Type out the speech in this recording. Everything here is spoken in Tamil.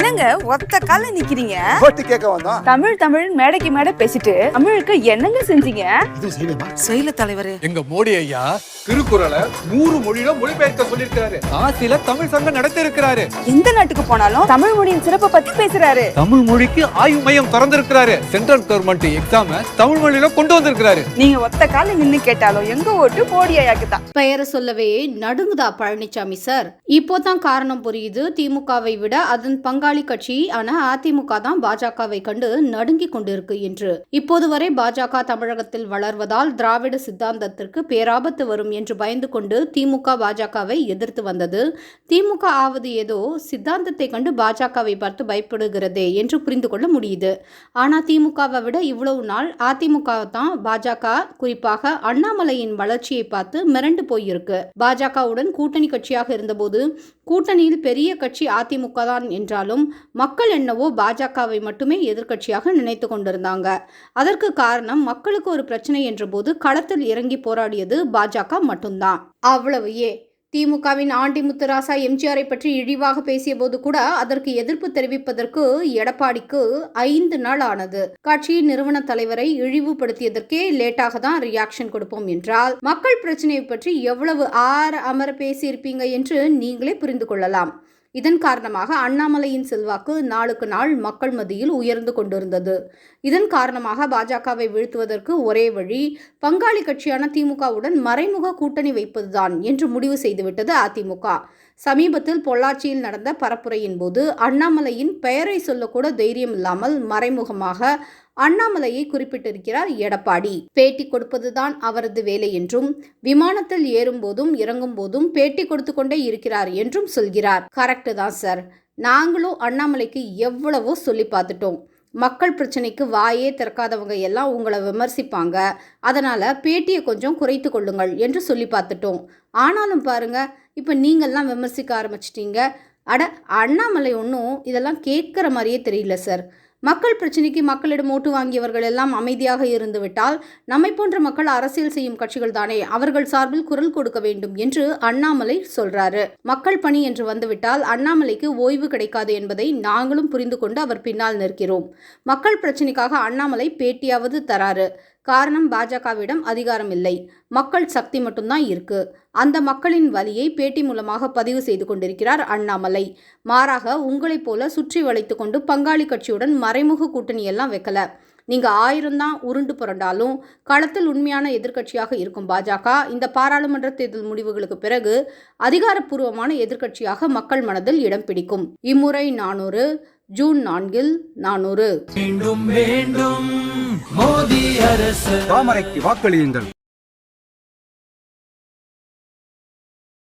என்னங்க ஒத்த கால நிக்கிறீங்க? ஓட்டு கேட்க வந்தோம். தமிழ் மேடைக்கு மேடை பேசிட்டு தமிழுக்கு என்னங்க செஞ்சீங்க? இது செய்யணுமா? செயல தலைவரே, எங்க மோடி ஐயா திருக்குறளை 100 மொழியில மொழிபெயர்க்க சொல்லிருக்காரு. காசில தமிழ் சங்கம் நடத்தி இருக்கிறாரு. எந்த நாட்டுக்கு போனாலும் தமிழ் மொழியின் சிறப்பை பத்தி பேசுறாரு. தமிழ் மொழிக்கு ஆய்வு மையம் திறந்திருக்கிறாரு. சென்ட்ரல் கவர்மெண்ட் எக்ஸாம தமிழ் மொழியில கொண்டு வந்திருக்கிறாரு. நீங்க ஒத்த கால நின்னு கேட்டாலும் எங்க ஓட்டு மோடி ஐயாக்கு தான். பெயரை சொல்லவே நடுங்குதா பழனிசாமி சார்? இப்போதான் காரணம் புரியுது. திமுகவை விட அதன் பங்காளி கட்சி ஆனா அதிமுக தான் பாஜகவை கண்டு நடுங்கி கொண்டிருக்கு என்று. இப்போது வரை பாஜக தமிழகத்தில் வளர்வதால் திராவிட சித்தாந்தத்திற்கு பேராபத்து வரும் என்று பயந்து கொண்டு திமுக பாஜகவை எதிர்த்து வந்தது. திமுக ஆவது ஏதோ சித்தாந்தத்தை கண்டு பாஜகவை பார்த்து பயப்படுகிறதே என்று புரிந்து கொள்ள முடியுது. ஆனா திமுகவை விட இவ்வளவு நாள் அதிமுக தான் பாஜக, குறிப்பாக அண்ணாமலையின் வளர்ச்சியை பார்த்து மிரண்டு போயிருக்கு. பாஜகவுடன் கூட்டணி கட்சியாக இருந்தபோது கூட்டணியில் பெரிய கட்சி அதிமுக தான் என்றாலும் மக்கள் என்னவோ பாஜகவை மட்டுமே எதிர்க்கட்சியாக நினைத்து கொண்டிருந்தாங்க. அதற்கு காரணம் மக்களுக்கு ஒரு பிரச்சனை என்ற போது களத்தில் இறங்கி போராடியது பாஜக மட்டும்தான். அவ்வளவு திமுகவின் ஆண்டி முத்துராசா எம்ஜிஆரை பற்றி இழிவாக பேசிய போது கூட அதற்கு எதிர்ப்பு தெரிவிப்பதற்கு எடப்பாடிக்கு 5 நாள் ஆனது. கட்சியின் நிறுவன தலைவரை இழிவுபடுத்தியதற்கே லேட்டாக தான் ரியாக்ஷன் கொடுப்போம் என்றால் மக்கள் பிரச்சனையை பற்றி எவ்வளவு அமர பேசியிருப்பீங்க என்று நீங்களே புரிந்து கொள்ளலாம். இதன் காரணமாக அண்ணாமலையின் செல்வாக்கு நாளுக்கு நாள் மக்கள் மத்தியில் உயர்ந்து கொண்டிருந்தது. இதன் காரணமாக பாஜகவை வீழ்த்துவதற்கு ஒரே வழி பங்காளி கட்சியான திமுகவுடன் மறைமுக கூட்டணி வைப்பதுதான் என்று முடிவு செய்துவிட்டது அதிமுக. சமீபத்தில் பொள்ளாச்சியில் நடந்த பரப்புரையின் போது அண்ணாமலையின் பெயரை சொல்லக்கூட தைரியம் இல்லாமல் மறைமுகமாக அண்ணாமலையை குறிப்பிட்டிருக்கிறார் எடப்பாடி. பேட்டி கொடுப்பதுதான் அவரது வேலை என்றும் விமானத்தில் ஏறும் போதும் இறங்கும் போதும் பேட்டி கொடுத்து கொண்டே இருக்கிறார் என்றும் சொல்கிறார். கரெக்டு தான் சார். நாங்களும் அண்ணாமலைக்கு எவ்வளவோ சொல்லி பார்த்துட்டோம். மக்கள் பிரச்சனைக்கு வாயே திறக்காதவங்க எல்லாம் உங்களை விமர்சிப்பாங்க, அதனால பேட்டியை கொஞ்சம் குறைத்து கொள்ளுங்கள் என்று சொல்லி பார்த்துட்டோம். ஆனாலும் பாருங்க, இப்போ நீங்கள்லாம் விமர்சிக்க ஆரம்பிச்சிட்டீங்க. அட, அண்ணாமலை ஒன்றும் இதெல்லாம் கேட்குற மாதிரியே தெரியல சார். மக்கள் பிரச்சனைக்கு மக்களிடம் ஓட்டு வாங்கியவர்கள் எல்லாம் அமைதியாக இருந்து விட்டால் நம்மை போன்ற மக்கள் அரசியல் செய்யும் கட்சிகள் தானே அவர்கள் சார்பில் குரல் கொடுக்க வேண்டும் என்று அண்ணாமலை சொல்றாரு. மக்கள் பணி என்று வந்துவிட்டால் அண்ணாமலைக்கு ஓய்வு கிடைக்காது என்பதை நாங்களும் புரிந்து கொண்டு அவர் பின்னால் நிற்கிறோம். மக்கள் பிரச்சனைக்காக அண்ணாமலை பேட்டியாவது தராரு. காரணம், பாஜகவிடம் அதிகாரம் இல்லை, மக்கள் சக்தி மட்டும்தான் இருக்கு. அந்த மக்களின் வலியை பேட்டி மூலமாக பதிவு செய்து கொண்டிருக்கிறார் அண்ணாமலை. மாறாக உங்களைப் போல சுற்றி வளைத்து கொண்டு பங்காளி கட்சியுடன் மறைமுக கூட்டணி எல்லாம் வைக்கல. நீங்க 1000 தான் உருண்டு புரண்டாலும் களத்தில் உண்மையான எதிர்க்கட்சியாக இருக்கும் பாஜக இந்த பாராளுமன்ற தேர்தல் முடிவுகளுக்கு பிறகு அதிகாரப்பூர்வமான எதிர்க்கட்சியாக மக்கள் மனதில் இடம் பிடிக்கும். இம்முறை 400, ஜூன் 4 400. மீண்டும் மீண்டும் மோடி அரசு. தாமரைக்கு வாக்களியுங்கள்.